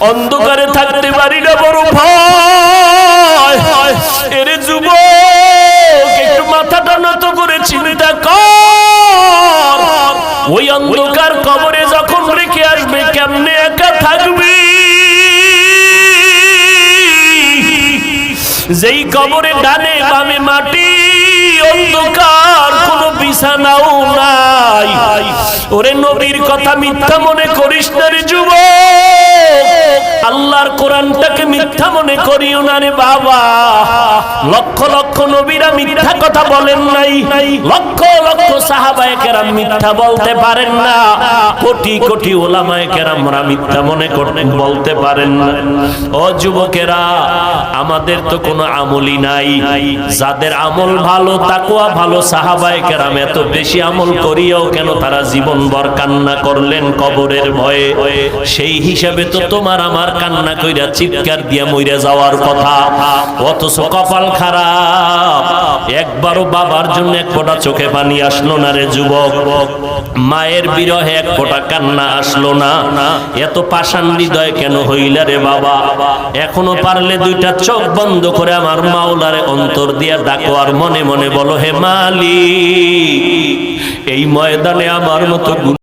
অন্ধকারে থাকতে পারি না, বড় ভয়। এর যুবক একটু মাথাটা নত করে চিন্তা কর, ওই অন্ধকার কবরে যখন রেখে আসবে কেমনে একা থাকবি? যেই কবরে ডানে বামে মাটি, অন্ধকার, কোনো বিছানাও নাই। ওরে নবীর কথা মিথ্যা মনে করিস না রে যুবক, আল্লাহর কোরআনটাকে মিথ্যা মনে করিও না রে বাবা। লক্ষ লক্ষ নবীরা মিথ্যা কথা বলেন নাই, লক্ষ লক্ষ সাহাবায়ে কেরাম মিথ্যা বলতে পারেন না, কোটি কোটি উলামায়ে কেরামরা মিথ্যা মনে করতেন, বলতে পারেন না। ও যুবকেরা, আমাদের তো কোনো আমলই নাই। যাদের আমল ভালো, তাকওয়া ভালো, সাহাবায়ে কেরাম এত বেশি আমল করিও কেন তারা জীবনভর কান্না করলেন কবরের ভয়ে? সেই হিসাবে তো তোমার আমার কান্না কইরা চিৎকার দিয়া মইরা যাওয়ার কথা, অথচ কপাল খারাপ, একবারও বাবার জন্য এক ফোঁটা চোখে পানি আসলো না রে যুবক। মায়ের বিরহে এক ফোঁটা কান্না আসলো না। এত পাষাণ হৃদয় কেন হইলা রে বাবা? এখনো পারলে দুইটা চোখ বন্ধ করে আমার মাওলারে অন্তর দিয়া ডাকো আর মনে মনে বলো, হে মালিক, এই ময়দানে আমার মতো